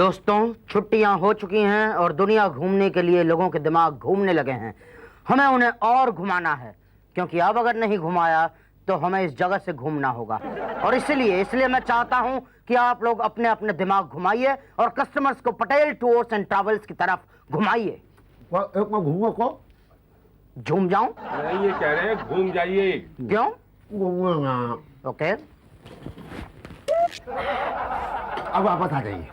दोस्तों, छुट्टियां हो चुकी हैं और दुनिया घूमने के लिए लोगों के दिमाग घूमने लगे हैं। हमें उन्हें और घुमाना है, क्योंकि अब अगर नहीं घुमाया तो हमें इस जगह से घूमना होगा। और इसलिए मैं चाहता हूं कि आप लोग अपने अपने दिमाग घुमाइए और कस्टमर्स को पटेल टूर्स एंड ट्रैवल्स की तरफ घुमाइए। एक मैं घूमो को झूम जाऊं? नहीं, ये कह रहे हैं घूम जाइए। क्यों? घूमूंगा। ओके, अब वापस आ जाइए।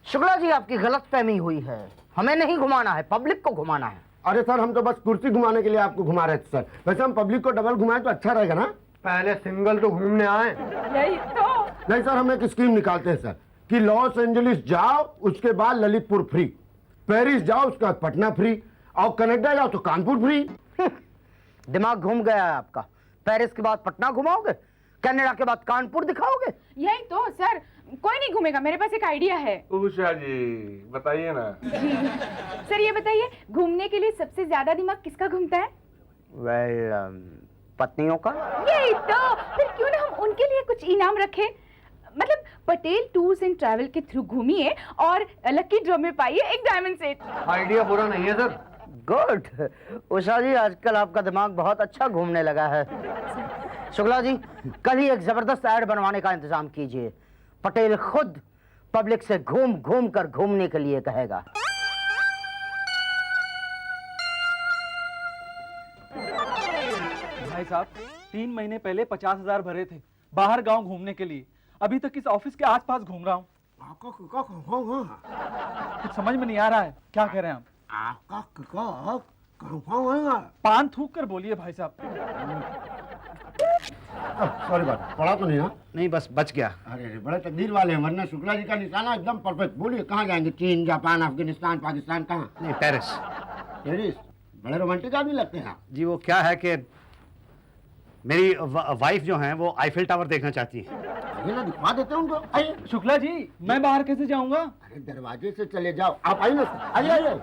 शुक्ला जी, आपकी गलतफहमी हुई है। हमें नहीं घुमाना है, पब्लिक को घुमाना है। अरे सर, हम तो बस कुर्सी घुमाने के लिए आपको घुमा रहे थे सर। वैसे हम पब्लिक को डबल घुमाएं तो अच्छा रहेगा ना। पहले सिंगल तो घूमने आए। यही तो। नहीं सर, हम एक स्कीम निकालते हैं सर कि लॉस एंजलिस जाओ, उसके बाद ललितपुर फ्री, पेरिस जाओ उसके बाद पटना फ्री, और कनाडा जाओ तो कानपुर फ्री। दिमाग घूम गया है आपका। पेरिस के बाद पटना घुमाओगे, कनाडा के बाद कानपुर दिखाओगे। यही तो सर, कोई नहीं घूमेगा। मेरे पास एक आइडिया है। उषा जी बताइए ना। सर ये बताइए, घूमने के लिए सबसे ज्यादा दिमाग किसका घूमता है? पत्नियों का। यही तो। फिर क्यों ना हम उनके लिए कुछ इनाम रखें? मतलब पटेल टूर्स एंड ट्रैवल के थ्रू घूमिए और लकी ड्रॉ में पाइए एक डायमंड सेट। आइडिया बुरा नहीं है सर। गुड। उषा जी, आजकल आपका दिमाग बहुत अच्छा घूमने लगा है। शुक्ला जी, कल ही एक जबरदस्त ऐड बनवाने का इंतजाम कीजिए। पटेल खुद पब्लिक से घूम घूम कर घूमने के लिए कहेगा। भाई साहब, 3 महीने पहले 50,000 भरे थे बाहर गांव घूमने के लिए। अभी तक इस ऑफिस के आसपास घूम रहा हूँ। कुछ समझ में नहीं आ रहा है, क्या कह रहे हैं आप? पान थूक कर बोलिए भाई साहब। सॉरी बात, पढ़ा तो नहीं ना? नहीं, बस बच गया। अरे बड़े तकदीर वाले हैं, वरना शुक्ला जी का निशाना एकदम परफेक्ट। बोलिए कहाँ जाएंगे? चीन, जापान, अफगानिस्तान, पाकिस्तान, कहाँ? नहीं, पेरिस। पेरिस? बड़े रोमांटिक आदमी लगते हैं आप। जी, वो क्या है कि मेरी वाइफ जो है वो आईफिल टावर देखना चाहती है। आइए ना, दिखवा देते हैं उनको। आइए। शुक्ला जी, मैं बाहर कैसे जाऊंगा? अरे दरवाजे से चले जाओ। आप आइए ना, आइए आइए।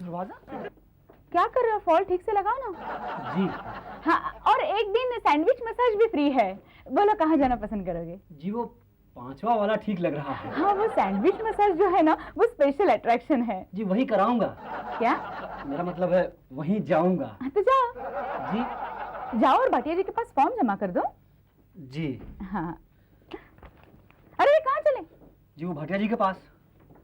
दरवाजा? क्या कर रहे हो? फॉल ठीक से लगाओ ना। जी। हाँ, और एक दिन सैंडविच मसाज भी फ्री है। बोलो कहाँ जाना पसंद करोगे? जी, वो 5वां वाला ठीक लग रहा है। हाँ, वो सैंडविच मसाज जो है ना, वो स्पेशल अट्रैक्शन है। जी, वही कराऊंगा। क्या? मेरा मतलब है वहीं जाऊंगा। हाँ, तो जाओ। जी। जाओ और भाटिया जी के पास फॉर्म जमा कर दो। जी। हाँ। अरे कहाँ चले? जी, वो भाटिया जी के पास।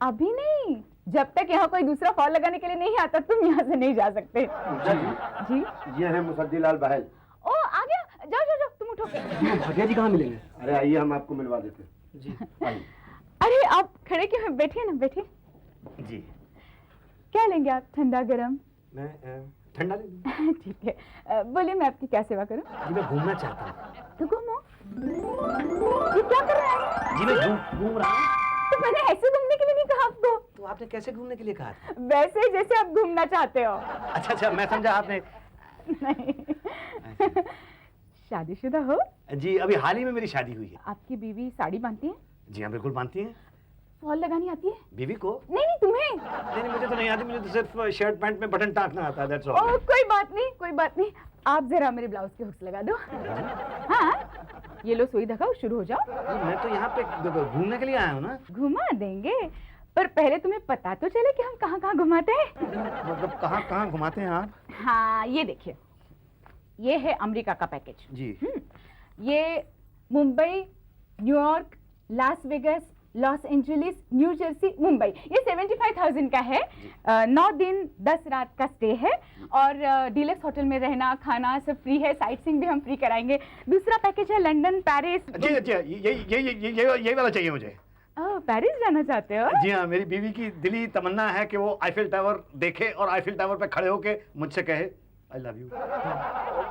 अभी नहीं, जब तक यहाँ कोई दूसरा फॉल लगाने के लिए नहीं आता तुम यहाँ से नहीं जा सकते। जी। ये है मुसद्दी लाल बहल। ओ, आ गया। जाओ जाओ जाओ, तुम उठो। जी, वो भाटिया जी कहाँ मिलेंगे? अरे आइए, हम आपको मिलवा देते हैं। जी। आइए। अरे आप खड़े क्यों हैं? बैठिए ना, बैठिए। जी। क्या लेंगे आप, ठंडा गरम? मैं ठंडा ले लूं? ठीक है। बोलिए, मैं आपकी क्या सेवा करूं? जी, मैं घूमना चाहता हूँ। तो घूमो। ये क्या कर रहे हैं? जी, मैं घूम रहा हूँ। तो मैंने ऐसे घूमने के लिए नहीं कहा आपको। तो आपने कैसे घूमने के लिए कहा था? वैसे जैसे आप घूमना चाहते हो। अच्छा, मैं समझा आपने। नहीं। शादीशुदा हो? जी, अभी हाल ही में मेरी शादी हुई है। आपकी बीवी साड़ी बांधती है? जी हाँ, बिल्कुल बांधती हैं। फॉल लगानी आती है? बीवी को? नहीं नहीं, तुम्हें। नहीं, मुझे तो नहीं आती। मुझे तो सिर्फ शर्ट पैंट में बटन टाकना आता है, दैट्स ऑल। ओह, कोई बात नहीं, कोई बात नहीं। आप जरा मेरे ब्लाउज के हुक्स लगा दो। हाँ, ये लो सुई धागा, शुरू हो जाओ। मैं तो यहाँ पे घूमने के लिए आया हूँ ना। घुमा देंगे, पर पहले तुम्हें पता तो चले कि हम कहाँ कहाँ घुमाते हैं। मतलब कहाँ कहाँ घुमाते हैं आप? हाँ, ये देखिए, ये है अमेरिका का पैकेज। जी। ये Mumbai, New York, Las Vegas, Los Angeles, new Jersey, Mumbai, ये 75,000 का है। 9 दिन 10 रात का स्टे है और डीलक्स होटल में रहना खाना सब फ्री है। साइट सीइंग भी हम फ्री कराएंगे। दूसरा पैकेज है लंदन, पेरिस। जी, अच्छा, यही वाला चाहिए मुझे। ओह, पेरिस जाना चाहते हो? जी हाँ, मेरी बीवी की दिली तमन्ना है कि वो आईफिल टावर देखे और आईफिल टावर पे खड़े होके मुझसे कहे आई लव यू।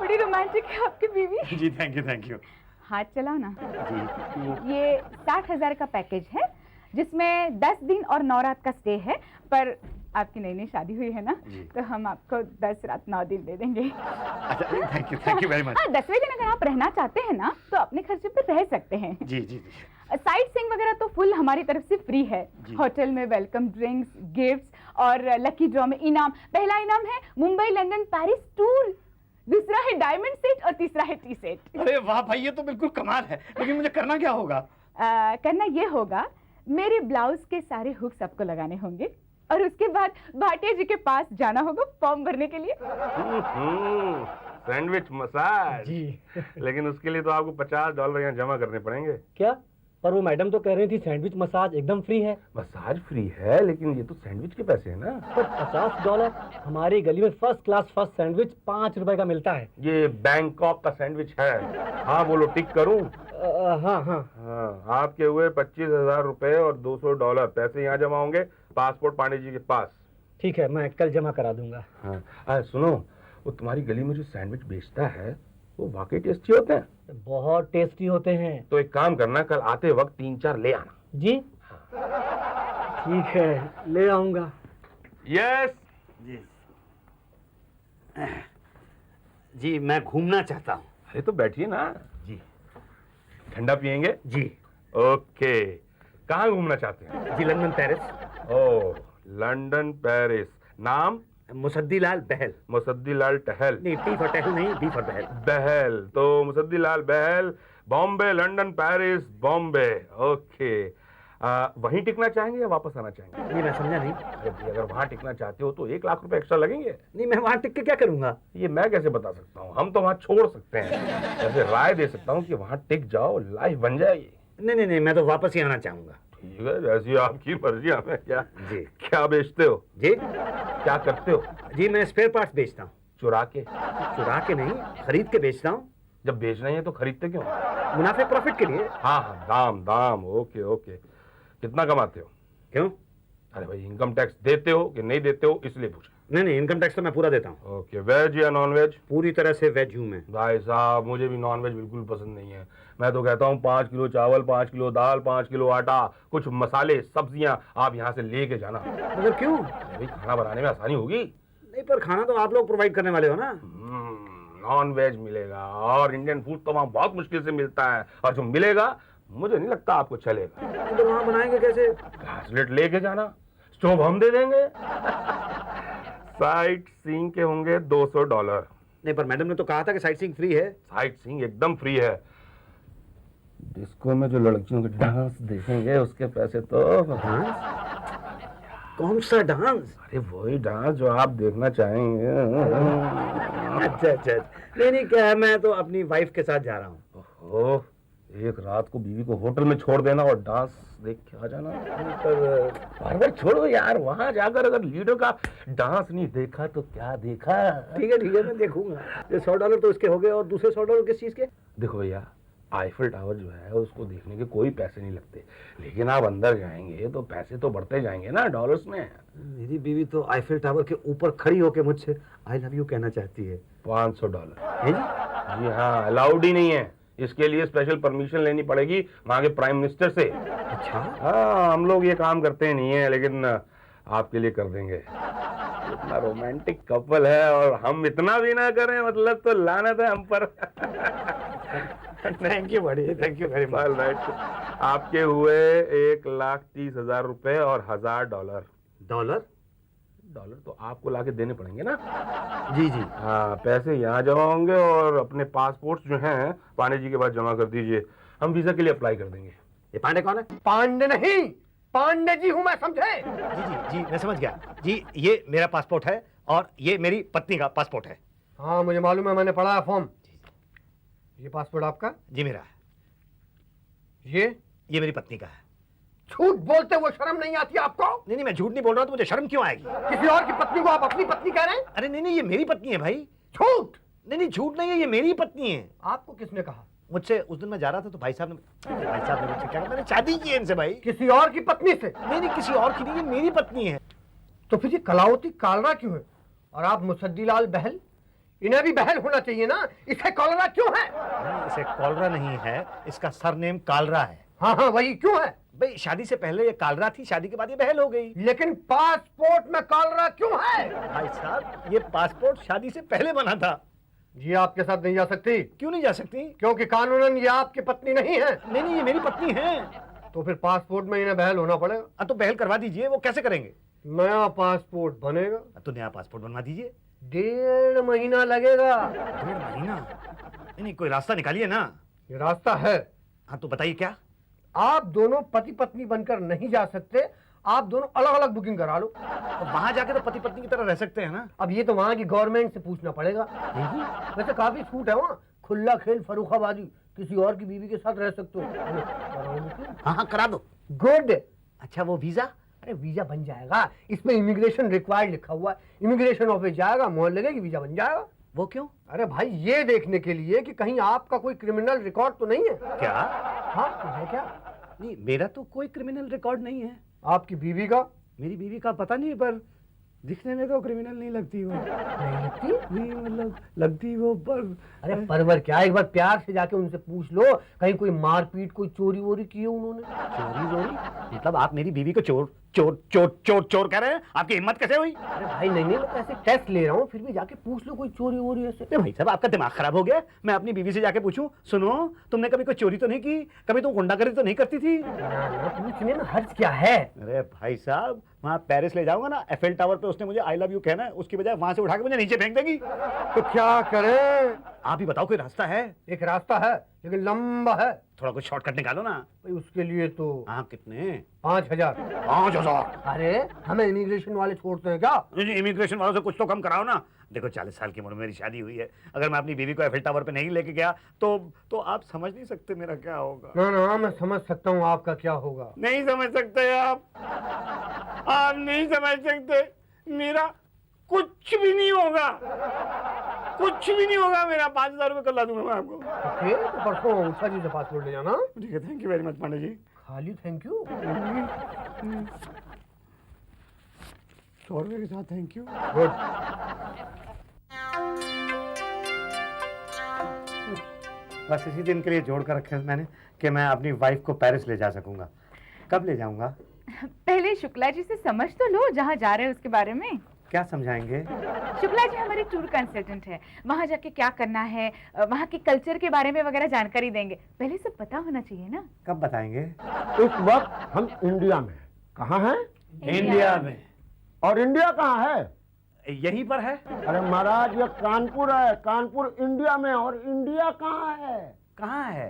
बड़ी रोमांटिक है आपकी बीवी। जी, थैंक यू। हाथ चलाओ ना। जी। ये 60,000 का पैकेज है, जिसमें 10 दिन और 9 रात का स्टे है। पर आपकी नई शादी हुई है ना, तो हम आपको 10 रात 9 दिन दे देंगे। अच्छा, थैंक यू वेरी मच। हाँ, 10वें दिन अगर आप रहना चाहते हैं ना, तो अपने खर्चे पे रह सकते हैं। जी। साइट सीइंग वगैरह तो फुल हमारी तरफ से फ्री है। होटल में वेलकम ड्रिंक्स, गिफ्ट्स और लकी ड्रॉ में इनाम। पहला इनाम है मुंबई, लंदन, पेरिस टूर। दूसरा है डायमंड सेट और तीसरा है टी सेट। अरे वाह भाई, ये तो बिल्कुल कमाल है। लेकिन मुझे करना क्या होगा? करना ये होगा, मेरे ब्लाउज के सारे हुक्स आपको लगाने होंगे और उसके बाद भाटिया जी के पास जाना होगा फॉर्म भरने के लिए। सैंडविच मसाज जी। लेकिन उसके लिए तो आपको $50 यहाँ जमा करने पड़ेंगे। क्या? पर वो मैडम तो कह रही थी सैंडविच मसाज एकदम फ्री है। मसाज फ्री है लेकिन ये तो सैंडविच के पैसे है ना। पर $50 हमारी गली में फर्स्ट क्लास फर्स्ट सैंडविच ₹5 का मिलता है। ये बैंकॉक का सैंडविच है। हाँ बोलो, टिक करूं? हाँ हाँ। हाँ, आपके हुए ₹25,000 और $200 पैसे यहाँ जमा होंगे, पासपोर्ट पांडे जी के पास। ठीक है, मैं कल जमा करा दूंगा। हाँ सुनो, वो तुम्हारी गली में जो सैंडविच बेचता है वो वाकई टेस्टी होते हैं। बहुत टेस्टी होते हैं। तो एक काम करना, कल आते वक्त 3-4 ले आना। जी ठीक है, ले आऊंगा। यस जी मैं घूमना चाहता हूँ। अरे तो बैठिए ना जी। ठंडा पियेंगे? जी। ओके, कहाँ घूमना चाहते हैं? जी लंदन पेरिस। ओह, लंदन पेरिस। नाम? मुसद्दीलाल बहल। मुसद्दीलाल टहल। नहीं, टी फॉर टहल नहीं, बी फॉर बहल। बहल, तो Musaddilal Bahl, Bombay, London, Paris, Bombay. Okay, वहीं टिकना चाहेंगे या वापस आना चाहेंगे? नहीं मैं समझा नहीं। अरे भाई, अगर वहाँ टिकना चाहते हो तो ₹1,00,000 एक्स्ट्रा लगेंगे। नहीं मैं वहाँ टिक के क्या करूँगा? ये मैं कैसे बता सकता हूँ, हम तो वहाँ छोड़ सकते हैं। ऐसे राय दे सकता हूँ कि वहाँ टिक जाओ, लाइफ बन जाएगी। नहीं मैं तो वापस ही आना चाहूँगा। ठीक है, जैसी आपकी मर्जी। हमें क्या? जी। क्या बेचते हो? जी क्या करते हो? जी मैं स्पेयर पार्ट्स बेचता हूँ। चुरा के? चुरा के नहीं, खरीद के बेचता हूँ। जब बेचना ही है तो खरीदते क्यों? मुनाफे प्रॉफिट के लिए। हाँ हाँ, दाम दाम। ओके ओके, कितना कमाते हो? क्यों? अरे भाई, इनकम टैक्स देते हो कि नहीं देते हो, इसलिए पूछा। नहीं इनकम टैक्स तो मैं पूरा देता हूँ। ओके, वेज या नॉन वेज? पूरी तरह से वेज हूँ मैं। भाई साहब, मुझे भी नॉन वेज बिल्कुल पसंद नहीं है। मैं तो कहता हूँ 5 किलो चावल, 5 किलो दाल, 5 किलो आटा, कुछ मसाले, सब्जियां आप यहाँ से लेके जाना। मगर क्यों? अरे भाई, खाना बनाने में आसानी होगी। नहीं पर खाना तो आप लोग प्रोवाइड करने वाले हो ना। नॉन वेज मिलेगा और इंडियन फूड तो वहाँ बहुत मुश्किल से मिलता है, और जो मिलेगा मुझे नहीं लगता आपको चलेगा। तो वहाँ बनाएंगे कैसे? घासलेट लेके जाना, स्टोव हम दे देंगे। साइट सीइंग के होंगे $200। नहीं पर मैडम ने तो कहा था कि साइट सीइंग फ्री है। साइट सीइंग एकदम फ्री है। डिस्को में जो लड़कियों के डांस देखेंगे उसके पैसे तो। कौन सा डांस? अरे वही डांस जो आप देखना चाहेंगे। अच्छा नहीं क्या है, मैं तो अपनी वाइफ के साथ जा रहा हूँ। ओह, एक रात को बीवी को होटल में छोड़ देना और डांस देख के आ जाना। पर छोड़ो यार, वहां जाकर अगर लीडो का डांस नहीं देखा तो क्या देखा। ठीक है मैं देखूंगा। ये $100 तो इसके हो गए, और दूसरे $100 किस चीज के? देखो भैया, आईफिल टावर जो है उसको देखने के कोई पैसे नहीं लगते, लेकिन आप अंदर जाएंगे तो पैसे तो बढ़ते जाएंगे ना डॉलर्स में। मेरी बीवी तो आईफिल टावर के ऊपर खड़ी होकर मुझसे आई लव यू कहना चाहती है। $500। है जी? जी हाँ, अलाउड ही नहीं है। इसके लिए स्पेशल परमिशन लेनी पड़ेगी वहाँ के प्राइम मिनिस्टर से। अच्छा। हाँ, हम लोग ये काम करते नहीं है, लेकिन आपके लिए कर देंगे। इतना रोमांटिक कपल है और हम इतना भी ना करें, मतलब तो लानत है हम पर। थैंक यू बड़ी, thank you very much. Right, आपके हुए $1,30,000 और $1,000। डॉलर? डॉलर तो आपको लाके देने पड़ेंगे ना। जी हाँ, पैसे यहाँ जमा होंगे और अपने पासपोर्ट जो हैं पांडे जी के पास जमा कर दीजिए, हम वीजा के लिए अप्लाई कर देंगे। ये पांडे कौन है? पांडे नहीं, पांडे जी हूं मैं, समझे? जी मैं समझ गया। जी ये मेरा पासपोर्ट है और ये मेरी पत्नी का पासपोर्ट है। हाँ मुझे मालूम है, मैंने पढ़ा है फॉर्म। ये पासपोर्ट आपका? जी मेरा है। ये मेरी पत्नी का है। झूठ बोलते हुए शर्म नहीं आती आपको? नहीं मैं झूठ नहीं बोल रहा हूँ, तो मुझे शर्म क्यों आएगी? किसी और की पत्नी को आप अपनी पत्नी कह रहे हैं? अरे नहीं ये मेरी पत्नी है भाई। झूठ? नहीं झूठ नहीं है, ये मेरी पत्नी है। आपको किसने कहा? मुझसे उस दिन मैं जा रहा था तो भाई साहब ने मुझसे क्या कहा, मैंने शादी की है इनसे भाई। किसी और की पत्नी से? नहीं किसी और की नहीं, ये मेरी पत्नी है। तो फिर ये कलावती कालरा क्यों है? और आप मुसद्दीलाल बहल? इन्हें भी बहल होना चाहिए ना, इसे कॉलरा क्यों है? नहीं इसे कॉलरा नहीं है, इसका सरनेम कालरा है। हाँ वही क्यों है? भाई शादी से पहले ये कालरा थी, शादी के बाद ये बहल हो गई। लेकिन पासपोर्ट में कॉलरा क्यों है? भाई साहब ये पासपोर्ट शादी से पहले बना था। ये आपके साथ नहीं जा सकती। क्यों नहीं जा सकती? क्योंकि कानूनन ये आपकी पत्नी नहीं है। नहीं ये मेरी पत्नी है। तो फिर पासपोर्ट में इन्हें बहल होना पड़ेगा। तो बहल करवा दीजिए। वो कैसे करेंगे? नया पासपोर्ट बनेगा। तो नया पासपोर्ट बनवा दीजिए। 1.5 महीना लगेगा। 1.5 महीना? नहीं कोई रास्ता निकालिए ना। ये रास्ता है। हाँ तो बताइए क्या? आप दोनों पति पत्नी बनकर नहीं जा सकते, आप दोनों अलग अलग बुकिंग करा लो। तो वहां जाके तो पति पत्नी की तरह रह सकते हैं ना। अब ये तो वहाँ की गवर्नमेंट से पूछना पड़ेगा। वैसे काफी छूट है वहाँ, खुला खेल फरुखाबादी, किसी और की बीवी के साथ रह सकते हो। हाँ हाँ करा दो। गुड। अच्छा वो वीजा? अरे वीजा बन जाएगा, इसमें इमिग्रेशन रिक्वायर्ड लिखा हुआ है। इमिग्रेशन ऑफिस जाएगा, मोहर लगेगी, वीजा बन जाएगा। वो क्यों? अरे भाई ये देखने के लिए कि कहीं आपका कोई क्रिमिनल रिकॉर्ड तो नहीं है। क्या? हाँ तो है क्या? नहीं मेरा तो कोई क्रिमिनल रिकॉर्ड नहीं है। आपकी बीवी का? मेरी बीवी का पता नहीं, पर दिखने में तो क्रिमिनल नहीं लगती वो। नहीं लगती? नहीं मतलब लगती वो पर। अरे परवर क्या, एक बार प्यार से जाके उनसे पूछ लो, कहीं कोई मारपीट कोई चोरी वोरी की है उन्होंने? चोरी वोरी? मतलब आप मेरी बीवी को चोर चोर चोर चोर चोर कह रहे हैं? आपकी हिम्मत कैसे हुई? अरे भाई नहीं नहीं, मैं ऐसे टेस्ट ले रहा हूँ, फिर भी जाके पूछ लो कोई चोरी वोरी ऐसे। अरे भाई साहब आपका दिमाग खराब हो गया। मैं अपनी बीवी से जाके पूछूं, सुनो तुमने कभी कोई चोरी तो नहीं की, कभी तुम गुंडागर्दी तो नहीं करती थी? ना पूछने में हर्ज क्या है? अरे भाई साहब वहाँ पेरिस ले जाऊंगा ना, एफएल टावर पे उसने मुझे आई लव यू कहना है, उसकी बजाय वहां से उठा के मुझे नीचे फेंक देगी। तो क्या करें? आप ही बताओ कोई रास्ता है? एक रास्ता है लेकिन लंबा है। थोड़ा कुछ शॉर्टकट निकालो ना। भाई उसके लिए तो हाँ कितने? 5000। 5000? अरे हमें इमिग्रेशन वाले छोड़ते हैं क्या? इमिग्रेशन वालों से कुछ तो कम कराओ ना। देखो 40 साल की उम्र में मेरी शादी हुई है, अगर मैं अपनी बीवी को एफएल टावर पे नहीं लेके गया तो आप समझ नहीं सकते मेरा क्या होगा। ना ना मैं समझ सकता हूँ आपका क्या होगा। नहीं समझ सकते आप नहीं समझ सकते। मेरा कुछ भी नहीं होगा, कुछ भी नहीं होगा मेरा। 5000 रुपये कल ला दूंगा मैं आपको। ओके तो परसों उषा जी से पासपोर्ट ले जाना। ठीक है, thank you very much Pandey ji. खाली थैंक यू? 100 रुपये के साथ थैंक यू। गुड। बस इसी दिन के लिए जोड़ कर रखे मैंने कि मैं अपनी वाइफ को पेरिस ले जा सकूंगा। कब ले जाऊंगा? पहले शुक्ला जी से समझ तो लो जहाँ जा रहे हैं उसके बारे में। क्या समझाएंगे? शुक्ला जी हमारे टूर कंसल्टेंट है, वहाँ जाके क्या करना है, वहाँ के कल्चर के बारे में वगैरह जानकारी देंगे। पहले सब पता होना चाहिए ना। कब बताएंगे? इस वक्त हम इंडिया में। कहाँ हैं? इंडिया में। और इंडिया कहाँ है? यहीं पर है। अरे महाराज ये कानपुर है, कानपुर इंडिया में। और इंडिया कहाँ है? कहाँ है?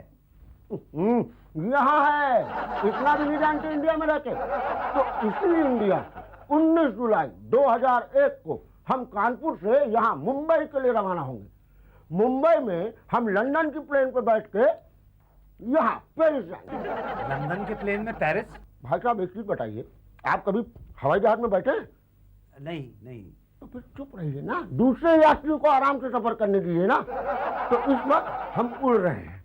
यहाँ है। इतना भी नहीं जानते इंडिया में रहते। तो इसी इंडिया 19 जुलाई 2001 को हम कानपुर से यहाँ मुंबई के लिए रवाना होंगे। मुंबई में हम लंदन की प्लेन पर बैठ के यहाँ पेरिस जाएंगे। लंदन के प्लेन में पेरिस? भाई साहब एक चीज बताइए, आप कभी हवाई जहाज में बैठे? नहीं नहीं। तो फिर चुप रहिए ना, दूसरे यात्रियों को आराम से सफर करने दीजिए ना। तो इस वक्त हम उड़ रहे हैं,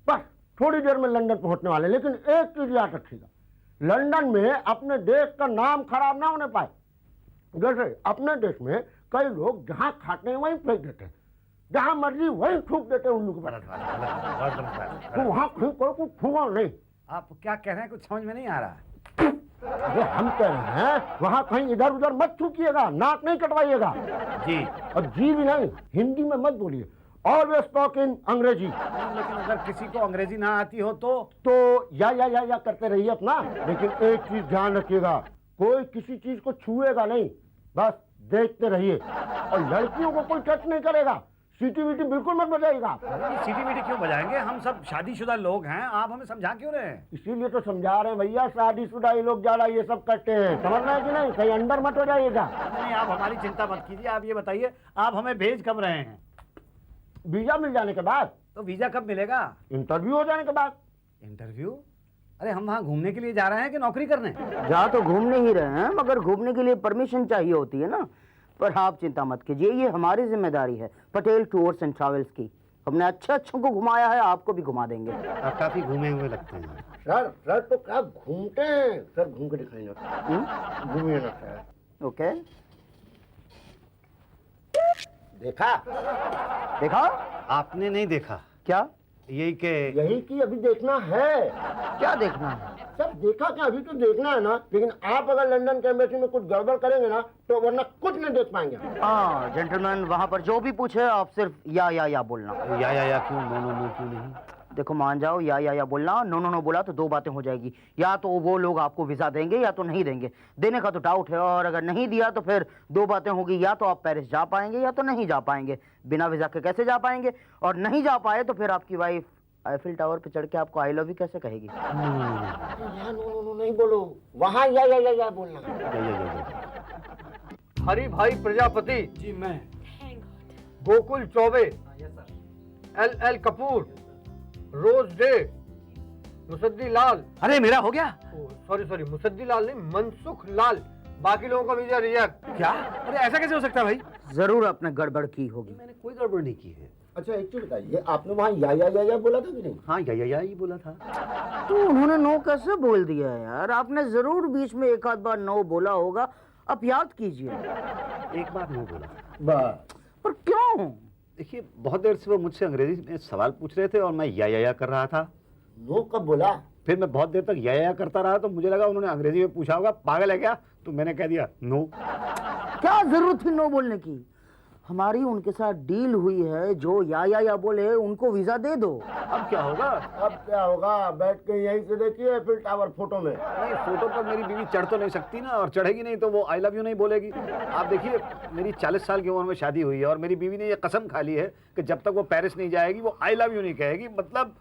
बस थोड़ी देर में लंदन पहुंचने वाले। लेकिन एक चीज याद रखिएगा, लंदन में अपने देश का नाम खराब ना होने पाए। जैसे अपने देश में कई लोग जहां खाते हैं वहीं फेंक देते हैं, जहां मर्जी वहीं थूक देते हैं उल्लू के बराबर। तो वहां कहीं कोई कुछ छूगा नहीं। आप क्या कह रहे हैं कुछ समझ में नहीं आ रहा। अरे हम कह रहे हैं वहां कहीं इधर उधर मत थूकिएगा, नाक नहीं कटवाइएगा। जी। और जी भी नहीं, हिंदी में मत बोलिए। ऑलवेज टॉक इन अंग्रेजी। लेकिन अगर किसी को अंग्रेजी ना आती हो तो या करते रहिए अपना। लेकिन एक चीज ध्यान रखिएगा, कोई किसी चीज को छुएगा नहीं, बस देखते रहिए। और लड़कियों को कोई टच नहीं करेगा। सीटी वीटी बिल्कुल मत बजाइएगा। सीटी वीटी क्यों बजाएंगे? हम सब शादीशुदा लोग हैं, आप हमें समझा क्यों रहे हैं? इसीलिए तो समझा रहे हैं भैया, शादीशुदा ये लोग ज्यादा ये सब करते हैं, समझ रहे हैं कि नहीं? कहीं अंदर मत हो जाइएगा। नहीं आप हमारी चिंता मत कीजिए। आप ये बताइए आप हमें भेज कब रहे हैं? वीजा मिल जाने के बाद। तो वीजा कब मिलेगा? इंटरव्यू हो जाने के बाद। इंटरव्यू? अरे हम वहाँ घूमने के लिए जा रहे हैं कि नौकरी करने? जा तो घूमने ही रहे हैं, मगर घूमने के लिए परमिशन चाहिए होती है ना। पर आप चिंता मत कीजिए, ये हमारी जिम्मेदारी है, पटेल टूर्स एंड ट्रैवल्स की। हमने अच्छों को घुमाया है, आपको भी घुमा देंगे। आप काफी घूमे हुए लगते हैं। सर तो क्या घूमते हैं सर, घूम के दिखाएंगे। घूमिए ना सर। ओके, देखा? देखा? आपने नहीं देखा? क्या? यही कि अभी देखना है। क्या देखना है? सब देखा क्या? अभी तो देखना है ना। लेकिन आप अगर लंदन के एम्बेसी में कुछ गड़बड़ करेंगे ना तो वरना कुछ नहीं देख पाएंगे। हाँ जेंटलमैन, वहाँ पर जो भी पूछे आप सिर्फ या बोलना। या क्यों? नो क्यों नहीं? देखो मान जाओ, या बोलना। नो बोला तो दो बातें हो जाएगी, या तो वो लोग आपको वीजा देंगे या तो नहीं देंगे। देने का तो डाउट है, और अगर नहीं दिया तो फिर दो बातें होगी, या तो आप पेरिस जा पाएंगे या तो नहीं जा पाएंगे। बिना वीजा के कैसे जा पाएंगे? और नहीं जा पाए तो फिर आपकी वाइफ आईफिल टावर पे चढ़ के आपको आई लव यू कैसे कहेगी? नो नहीं बोलो, वहाँ या बोलना। हरि भाई प्रजापति जी मैं। गोकुल चौबे एल कपूर रोज डे मुसद्दी लाल। अरे मेरा हो गया। सॉरी मुसद्दी लाल नहीं, मनसुख लाल। बाकी लोगों का वीजा रिजेक्ट। क्या? अरे ऐसा कैसे हो सकता है भाई? जरूर आपने गड़बड़ की होगी। मैंने कोई गड़बड़ नहीं की है। अच्छा एक चीज बताइए, आपने वहाँ या बोला था कि नहीं? हाँ या ही बोला था। तो उन्होंने नो कैसे बोल दिया यार? आपने जरूर बीच में एक आध बार नो बोला होगा, आप याद कीजिए। एक बार नहीं बोला। बस। पर क्यों? देखिए बहुत देर से वो मुझसे अंग्रेजी में सवाल पूछ रहे थे और मैं या कर रहा था। नो कब बोला? फिर मैं बहुत देर तक या करता रहा तो मुझे लगा उन्होंने अंग्रेजी में पूछा होगा, पागल है क्या? तो मैंने कह दिया नो। क्या जरूरत थी नो बोलने की? हमारी उनके साथ डील हुई है, जो या बोले उनको वीजा दे दो। अब क्या होगा? अब क्या होगा? बैठ के यहीं से देखिए एफिल टावर फोटो में। नहीं, फोटो पर मेरी बीवी चढ़ तो नहीं सकती ना, और चढ़ेगी नहीं तो वो आई लव यू नहीं बोलेगी। आप देखिए मेरी 40 साल की उम्र में शादी हुई है और मेरी बीवी ने ये कसम खा ली है कि जब तक वो पेरिस नहीं जाएगी वो आई लव यू नहीं कहेगी। मतलब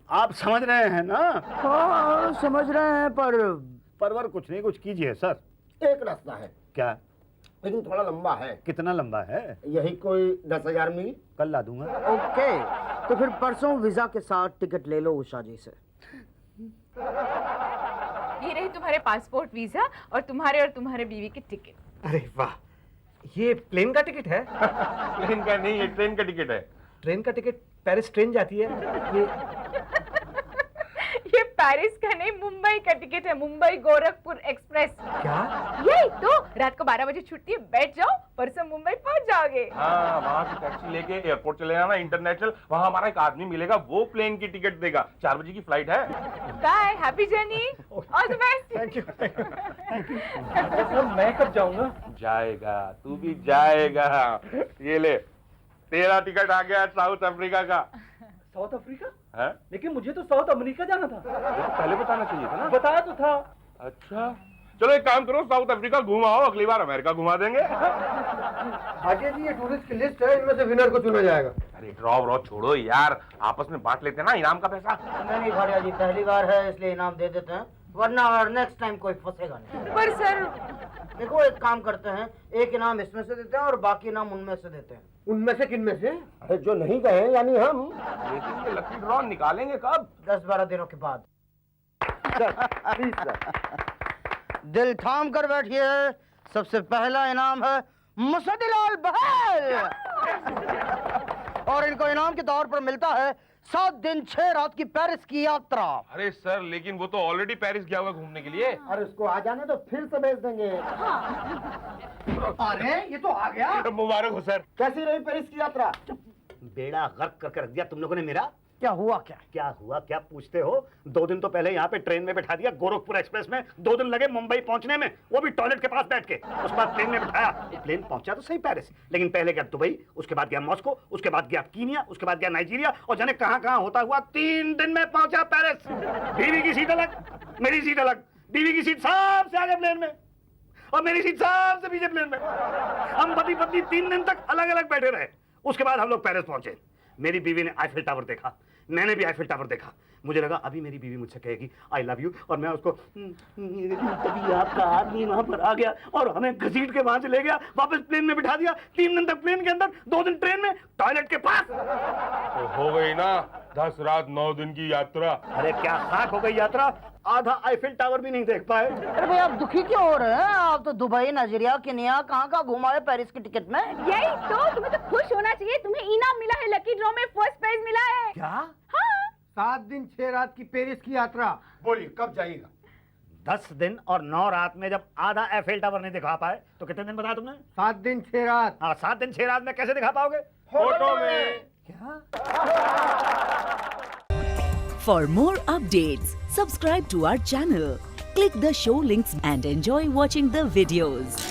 आप समझ रहे हैं ना? हाँ समझ रहे हैं, परवर कुछ नहीं, कुछ कीजिए सर। एक रास्ता है, क्या? लेकिन थोड़ा लंबा है। कितना लंबा है? यही कोई 10,000 मील। कल ला दूंगा। ओके, तो फिर परसों वीजा के साथ टिकट ले लो उषा जी से। ये रहे तुम्हारे पासपोर्ट, वीजा और तुम्हारे बीवी की टिकट। अरे वाह, ये प्लेन का टिकट है? प्लेन का नहीं, ये ट्रेन का टिकट है। ट्रेन का टिकट? पेरिस ट्रेन जाती है? ये पेरिस का नहीं, मुंबई का टिकट है, मुंबई गोरखपुर एक्सप्रेस। क्या? यही तो, रात को 12 बजे छुट्टी है, बैठ जाओ, परसों मुंबई पहुंच जाओगे। हाँ, वहाँ से टैक्सी लेके एयरपोर्ट चले जाना इंटरनेशनल, वहाँ हमारा एक आदमी मिलेगा, वो प्लेन की टिकट देगा। 4 बजे की फ्लाइट है। Bye, happy journey, all the best. Thank you. मैं कब जाऊंगा? जाएगा, तू भी जाएगा। ये ले, तेरा टिकट आ गया साउथ अफ्रीका का। South Africa? है? लेकिन मुझे तो साउथ अमेरिका जाना था। तो पहले बताना चाहिए था ना। बताया तो था। अच्छा, चलो एक काम करो, साउथ अफ्रीका घुमाओ, अगली बार अमेरिका घुमा देंगे। आगे जी ये टूरिस्ट की लिस्ट है, इनमें से विनर को चुना जाएगा। अरे ड्रॉ छोड़ो यार, आपस में बांट लेते हैं ना इनाम का पैसा। नहीं भाटिया जी, पहली बार है इसलिए इनाम दे देते हैं, वरना नेक्स्ट टाइम कोई फंसेगा नहीं। पर सर देखो एक काम करते हैं, एक इनाम इसमें से देते हैं और बाकी इनाम उनमें से देते हैं। उनमें से किन में से? अरे जो नहीं गए यानी हम। लेकिन ये लकी ड्रॉ निकालेंगे कब? 10-12 दिनों के बाद। Please sir. दिल थाम कर बैठिए, सबसे पहला इनाम है मुसद्दीलाल बहल। और इनको इनाम के तौर पर मिलता है 7 दिन 6 रात की पेरिस की यात्रा। अरे सर, लेकिन वो तो ऑलरेडी पेरिस गया हुआ घूमने के लिए। अरे उसको आ जाने तो फिर से भेज देंगे। अरे ये तो आ गया। मुबारक हो सर। कैसी रही पेरिस की यात्रा? बेड़ा गर्क करके रख दिया तुम लोगों ने मेरा। क्या हुआ? क्या हुआ क्या पूछते हो? 2 दिन तो पहले यहाँ पे ट्रेन में बैठा दिया गोरखपुर एक्सप्रेस में, 2 दिन लगे मुंबई पहुंचने में, वो भी टॉयलेट के पास बैठ के। उसके बाद प्लेन में बिठाया, प्लेन पहुंचा तो सही पेरिस, लेकिन पहले गया दुबई, उसके बाद गया मॉस्को, उसके बाद गया कीनिया, उसके बाद गया नाइजीरिया, और जाने कहां होता हुआ 3 दिन में पहुंचा पेरिस। बीवी की सीट अलग, मेरी सीट अलग, बीवी की सीट सबसे आगे प्लेन में और मेरी सीट सबसे पीछे प्लेन में। हम पति पत्नी 3 दिन तक अलग अलग बैठे रहे। उसके बाद हम लोग पेरिस पहुंचे। मेरी बीवी ने आईफिल टावर देखा, मैंने भी आईफिल टावर देखा। मुझे लगा अभी मेरी बीवी मुझसे कहेगी आई लव यू, और मैं उसको तभी आपका आदमी वहां पर आ गया और हमें घसीट के वहां से ले गया, वापस प्लेन में बिठा दिया। 3 दिन तक प्लेन के अंदर, 2 दिन ट्रेन में, टॉयलेट के पास। तो हो गई ना 10 रात 9 दिन की यात्रा। अरे क्या खाक हो गई यात्रा, आधा आईफिल टावर भी नहीं देख पाए। अरे भाई आप दुखी क्यों हो रहे हैं? आप तो दुबई, नाइजीरिया, केन्या कहाँ घुमाए पेरिस की टिकट में। यही तो, तुम्हें तो खुश होना चाहिए, तुम्हें इनाम मिला है, लकी ड्रॉ में फर्स्ट प्राइज मिला है। क्या? हाँ। 7 दिन 6 रात की पेरिस की यात्रा। बोलिए कब जाइएगा? 10 दिन और 9 रात में जब आधा आईफिल टावर नहीं दिखा पाए तो कितने दिन बताया तुमने? 7 दिन 6 रात। हाँ, 7 दिन 6 रात में कैसे दिखा पाओगे? फोटो में। क्या? For more updates, subscribe to our channel, click the show links and enjoy watching the videos.